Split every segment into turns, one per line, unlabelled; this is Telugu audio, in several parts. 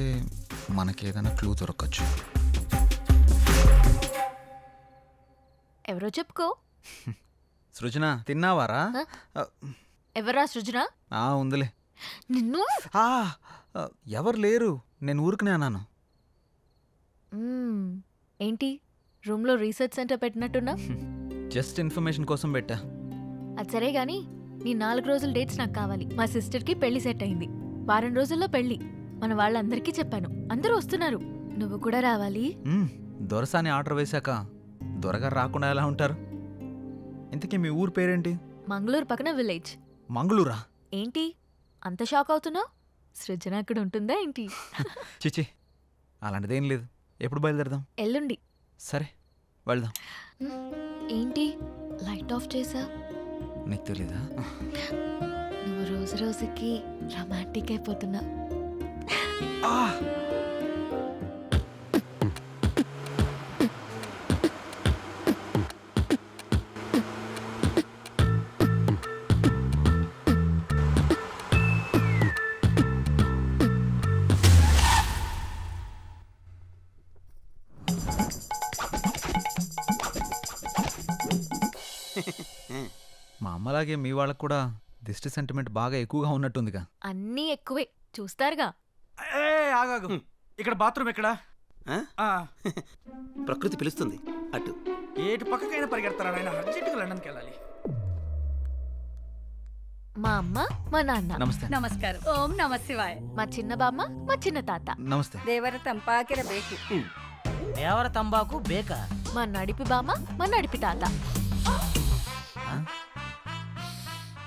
చేస్తే మనకేదైనా క్లూ దొరకచ్చు.
ఎవరో చెప్పుకో.
సృజన తిన్నావారా?
ఎవరా సృజన?
ఉందిలే.
నిన్ను
ఎవరు లేరు, నేను ఊరుకునే అన్నాను.
ఏంటి రూమ్లో రీసెర్చ్ సెంటర్ పెట్టినట్టున్నా?
జస్ట్ ఇన్ఫర్మేషన్ కోసం పెట్టా.
అది సరే గాని నీ 4 రోజుల డేట్స్ నాకు కావాలి. మా సిస్టర్కి పెళ్లి సెట్ అయింది. వారం రోజుల్లో పెళ్లి. మన వాళ్ళందరికీ చెప్పాను, అందరూ వస్తున్నారు, నువ్వు కూడా రావాలి.
దొరసాని ఆర్డర్ వేశాక దొరగారు రాకుండా ఎలా ఉంటారు? ఇంతకీ మీ ఊరు పేరేంటి?
మంగళూరు పక్కన విలేజ్.
మంగళూరా?
ఏంటి అంత షాక్ అవుతున్నావు? సృజన అక్కడ ఉంటుందా ఏంటి?
చిచి, అలాంటిదేం లేదు. ఎప్పుడు బయలుదేరదాం?
ఎల్లుండి.
సరే వెళ్దాం.
ఏంటి లైట్ ఆఫ్ చేసా?
నీకు తెలీదా?
నువ్వు రోజు రోజుకి రొమాంటిక్ అయిపోతున్నా.
మా అమ్మలాగే మీ వాళ్ళకు కూడా దిష్టి సెంటిమెంట్ బాగా ఎక్కువగా ఉన్నట్టుందిగా.
అన్నీ ఎక్కువే, చూస్తారుగా.
ఆగాగు, ఇక్కడ బాత్రూమ్ ఎక్కడా?
ప్రకృతి పిలుస్తుంది, అటు
ఏటు పక్కకైనా పరిగెడతారా? ఆయన అర్జెంటుగా లండన్కి వెళ్ళాలి.
మా అమ్మ మా నాన్న.
నమస్తే.
నమస్కారం. ఓం నమ శివాయ.
మా చిన్న బామ్మ మా చిన్న తాత.
నమస్తే.
దేవర తంపాకిర బేకు.
దేవర తంబాకు బేక.
మా నడిపి బామ్మ మా నడిపి తాత.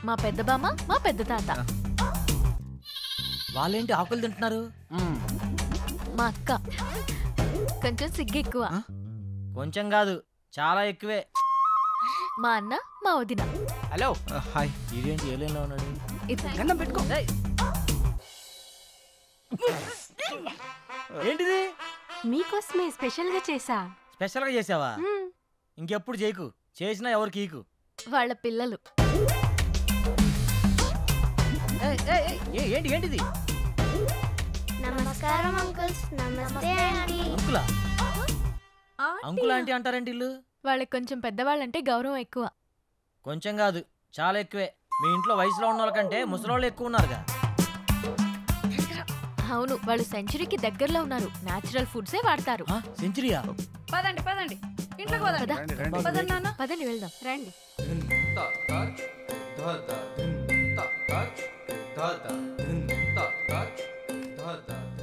మా పెద్ద బామ్మ మా పెద్ద తాత.
వాళ్ళేంటి ఆకులు తింటున్నారు?
మా అక్క కొంచెం సిగ్గు ఎక్కువ.
కొంచెం కాదు, చాలా ఎక్కువే.
మా అన్న మా వదిన.
హలో.
హాయ్.
ఇదేంటి ఏలైనా ఉన్నాడు?
గన్నం పెట్టుకో.
ఏంటిది?
మీకోసమే స్పెషల్ గా చేసా.
స్పెషల్ గా చేసావా? ఇంకెప్పుడు చేయకు, చేసినా ఎవరికి ఈకు.
వాళ్ళ పిల్లలు.
ఏంటి ఏంటిది?
నమస్కారం అంకుల్స్. నమస్తే ఆంటీ.
అంకులా? అంకుల్ ఆంటీ అంటారేంటి ఇల్లు?
వాళ్ళకి కొంచెం పెద్దవాళ్ళంటే గౌరవం ఎక్కువ.
కొంచెం కాదు, చాలా ఎక్కువే. మీ ఇంట్లో వయసులో ఉన్న వాళ్ళకంటే ముసలోళ్ళు ఎక్కువ ఉన్నారుగా.
అవును, వాళ్ళు సెంచరీకి దగ్గరలో ఉన్నారు. నేచురల్ ఫుడ్సే వాడతారు.
సెంచరీయా?
పదండి పదండి, ఇంట్లోకి పదండి. పదండి నాన్న,
పదండి వెళ్దాం.
రండి.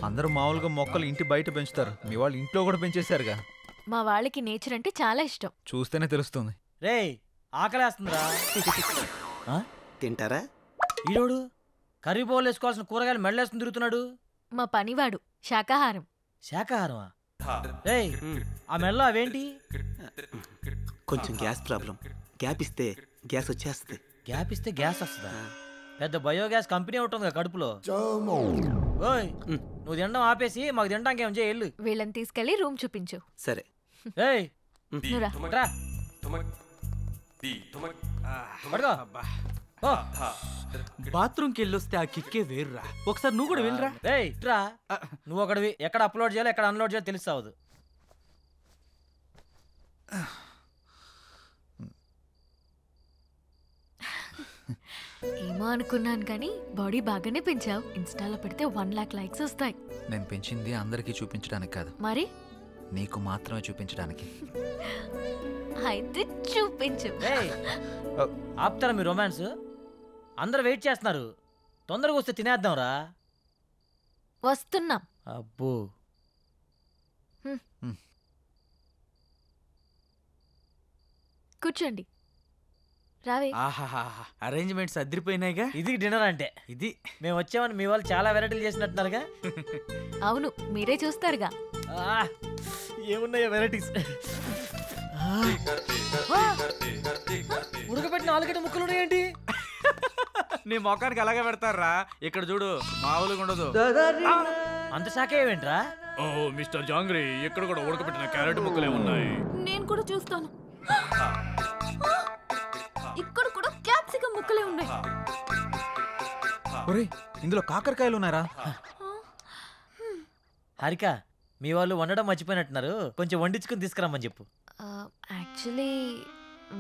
అందరూ మామూలుగా మొక్కలు ఇంటి బయట పెంచుతారు, మీ వాళ్ళు ఇంట్లో కూడా పెంచేశారుగా.
మా వాళ్ళకి నేచర్ అంటే చాలా ఇష్టం.
చూస్తేనే తెలుస్తుంది.
రేయ్ ఆకలేస్తుందిరా.
తింటారా?
ఈరోడు కర్రీ బౌల్ వేసుకోవాల్సిన కూరగాయలు మెడలేసుకుని తిరుగుతున్నాడు.
మా పనివాడు శాకాహారం.
శాకాహారమా? రేయ్ ఆ మెడలో అవేంటి?
కొంచెం గ్యాస్ ప్రాబ్లం. గ్యాప్ ఇస్తే గ్యాస్ వచ్చేస్తుంది.
గ్యాప్ ఇస్తే గ్యాస్ వస్తుందా? పెద్ద బయోగ్యాస్ కంపెనీ ఉంటుంది కడుపులో. ఓయ్ నువ్వు తినడం ఆపేసి మాకు తినడానికి ఏం చేయాలి?
వీళ్ళని తీసుకెళ్లి రూమ్ చూపించు.
సరే.
ఏయ్ రా.
బాత్రూమ్కి వెళ్ళొస్తే ఆ కిక్కే వేరురా. ఒకసారి నువ్వు కూడా వెళ్ళరా.
రా, నువ్వు ఒకటివి. ఎక్కడ అప్లోడ్ చేయాలో ఎక్కడ అన్లోడ్ చేయాలో తెలుస్తావు.
ఏమో అనుకున్నాను కానీ బాడీ బాగానే పెంచావు. ఇన్స్టాలో పెడితే 1 lakh likes వస్తాయి.
నేను పెంచింది అందరికీ చూపించడానికి కాదు,
మరి
నీకు మాత్రమే చూపించడానికి.
అయితే చూపించు.
ఆపుతారా మీ రొమాన్స్? అందరు వెయిట్ చేస్తున్నారు, తొందరగా వస్తే తినేద్దాంరా.
వస్తున్నాం.
అబ్బో
కూర్చోండి. రావే.
అరేంజ్మెంట్స్ అదిరిపోయినాయిగా.
ఇది డిన్నర్ అంటే.
ఇది
మేము వచ్చామని మీ వాళ్ళు చాలా వెరైటీలు చేసినట్టున్నారుగా.
అవును, మీరే చూస్తారుగా.
ఏమున్నాయో వెరైటీస్. ఉడకబెట్టిన ఆలుగడ్డ ముక్కలు ఉన్నాయేంటి?
నీ మొఖానికి అలాగే పెడతారా. ఇక్కడ చూడు, మామూలుగా ఉండదు.
అంత శాఖ ఏమేంట్రా?
ఓ మిస్టర్ జాంగ్రీ, ఇక్కడ కూడా ఉడకబెట్టిన క్యారెట్ ముక్కలే ఉన్నాయి.
నేను కూడా చూస్తాను. ఇక్కడ కూడా క్యాప్సికం ముక్కలే ఉన్నాయి.
ఒరేయ్, ఇందులో కాకరకాయలు ఉన్నారా?
హారిక మీ వాళ్ళు వండడం మర్చిపోయినట్టున్నారు, కొంచెం వండించుకుని తీసుకురమ్మని చెప్పు.
యాక్చువల్లీ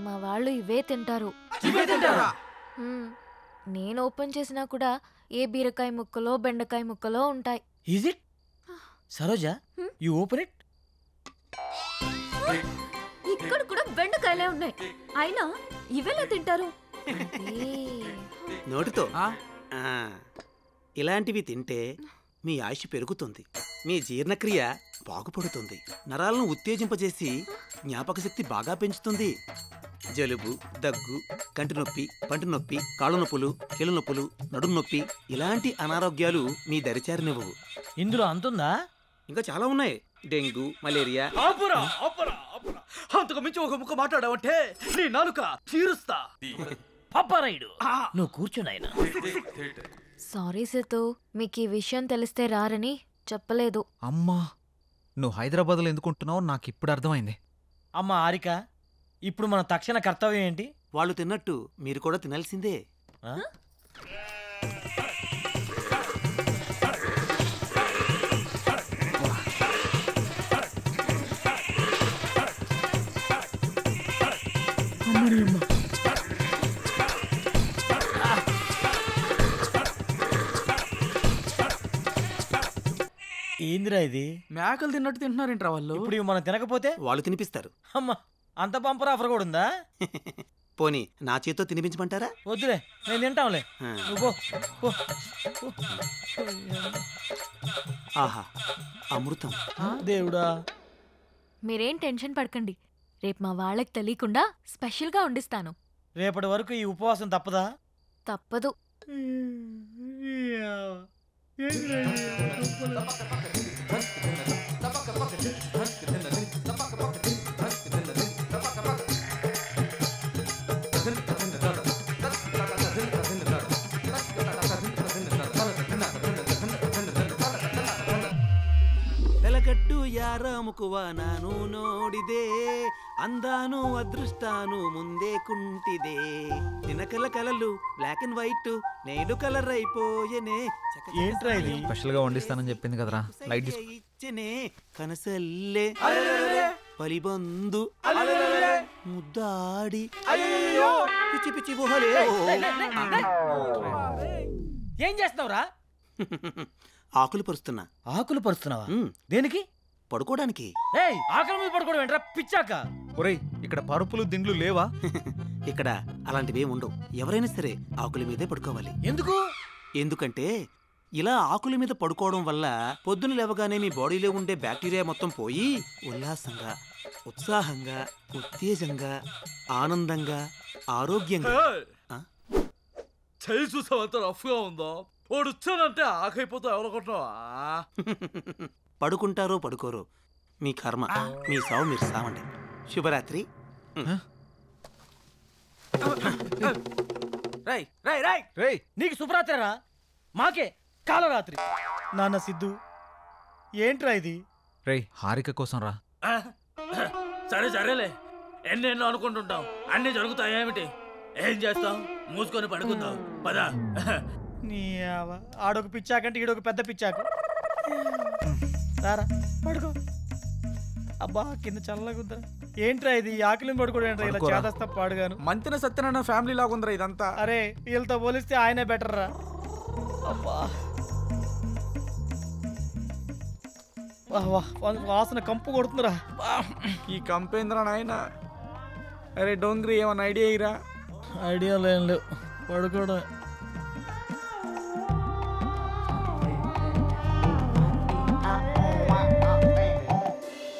మా వాళ్ళు ఇవే తింటారు. మ్మ్. నేను ఓపెన్ చేసినా కూడా ఏ బీరకాయ ముక్కలో బెండకాయ ముక్కలో ఉంటాయి.
Is it Saroja? You open it.
ఇక్కడ కూడా బెండకాయలే ఉన్నాయి, అయినా ఇవెలా తింటారు?
నోటితో ఇలాంటివి తింటే మీ ఆయుష్ పెరుగుతుంది, మీ జీర్ణక్రియ బాగుపడుతుంది, నరాలను ఉత్తేజింపజేసి జ్ఞాపక శక్తి బాగా పెంచుతుంది. జలుబు, దగ్గు, కంటి నొప్పి, పంటి నొప్పి, కాళ్ళ నొప్పులు, కీళ్ళ నొప్పులు, నడుము నొప్పి ఇలాంటి అనారోగ్యాలు మీ దరిచారినివ్వవు.
ఇందులో అంతుందా?
ఇంకా చాలా ఉన్నాయి. Dengue, malaria.
అంతకు మించి ఒక ముక్క మాట్లాడావంటే నీ నాలుక చీరుస్తా.
పప్పారాయుడు నువ్వు కూర్చున్నాయన.
సారీ సేతు, మీకు ఈ విషయం తెలిస్తే రారని చెప్పలేదు.
అమ్మా, నువ్వు హైదరాబాద్లో ఎందుకుంటున్నావు నాకు ఇప్పుడు అర్థమైంది.
అమ్మ హారిక, ఇప్పుడు మన తక్షణ కర్తవ్యం ఏంటి?
వాళ్ళు తిన్నట్టు మీరు కూడా తినాల్సిందే.
ఆ? ఏందిరా ఇది?
మేకలు తిన్నట్టు తింటున్నారేంట్రా వాళ్ళు?
ఇప్పుడు ఇవి మనం తినకపోతే
వాళ్ళు తినిపిస్తారు.
అమ్మ, అంత బంపర్ ఆఫర్ కూడా ఉందా?
పోనీ నా చేత్తో తినిపించమంటారా?
వద్దులే, నేను తింటాంలే.
ఆ.
నువ్వు పో.
ఆహా, అమృతం.
దేవుడా.
మీరేం టెన్షన్ పడకండి, రేపు మా వాళ్ళకి తెలియకుండా స్పెషల్గా వండిస్తాను.
రేపటి వరకు ఈ ఉపవాసం తప్పదా?
తప్పదు.
ಬೆಲಗಟ್ಟು ಯಾರ ಮುಕುವ ನಾನು ನೋಡಿದೆ, ಅಂದಾನು ಅದೃಷ್ಟಾನು ಮುಂದೆ ಕುಂಟಿದೆ, ನಿನ್ನ ಕಲಲು బ్లాక్ అండ్ వైట్ నేడు కలర్ అయిపోయేనే.
ఏంట్రా ఇది?
స్పెషల్గా వండిస్తానని చెప్పింది కదరా, లైట్ తీసుకో.
ఇచ్చనే కనసల్లే పలిబందు ముద్దాడి పిచ్చి పిచ్చి గుహలే.
ఏం చేస్తున్నావురా?
ఆకులు పరుస్తున్నా.
ఆకులు పరుస్తున్నావా? దేనికి?
పడుకోవడానికి.
ఏయ్, ఆకుల మీద పడుకోవడం ఏంట్రా పిచ్చాక?
ఒరేయ్, ఇక్కడ పరుపులు దిండ్లు లేవా?
ఇక్కడ అలాంటివి ఉండవు. ఎవరైనా సరే ఆకుల మీదే పడుకోవాలి.
ఎందుకు?
ఎందుకంటే ఇలా ఆకుల మీద పడుకోవడం వల్ల పొద్దున లేవగానే మీ బాడీలో ఉండే బ్యాక్టీరియా మొత్తం పోయి ఉల్లాసంగా, ఉత్సాహంగా, ఉత్తేజంగా, ఆనందంగా, ఆరోగ్యంగా.
చేయి చూసావు ఎంత రఫ్గా ఉందో. వాడు వచ్చానంటే ఆకైపోతా ఎవరనుకుంటున్నావా?
పడుకుంటారో పడుకోరో మీ కర్మ, మీ సావు మీరు సావండి. శుభరాత్రి.
రై రై రై
రేయ్, నీకు శుభరాత్రిరా, మాకే కాలరాత్రి. నాన్న సిద్ధు, ఏంట్రా ఇది?
రేయ్, హారిక కోసం రా.
సరే సరేలే, ఎన్నెన్నో అనుకుంటుంటాం, అన్నీ జరుగుతాయేమిటి? ఏం చేస్తాం? మూసుకొని పడుకుందాం పదా.
నీ ఆడొక పిచ్చాకంటే ఈడొక పెద్ద పిచ్చాకు. రారా పడుకో. అబ్బా, కింద చల్లగుందా. ఏంట్రా ఇది? ఆకలిని పడుకోవడం ఏంట్రా ఇలా చేదస్తా పాడుగాను.
మంతిన సత్యనారాయణ ఫ్యామిలీ లాగుందిరా ఇదంతా.
అరే, వీళ్ళతో పోలిస్తే ఆయనే బెటర్ రా. అబ్బా, వాసన కంపు కొడుతుందిరా.
ఈ కంపేంద్ర నాయన. అరే డోంగ్రీ, ఏమన్నా ఐడియా ఇరా?
ఐడియా లేని లేవు, పడుకోవడం.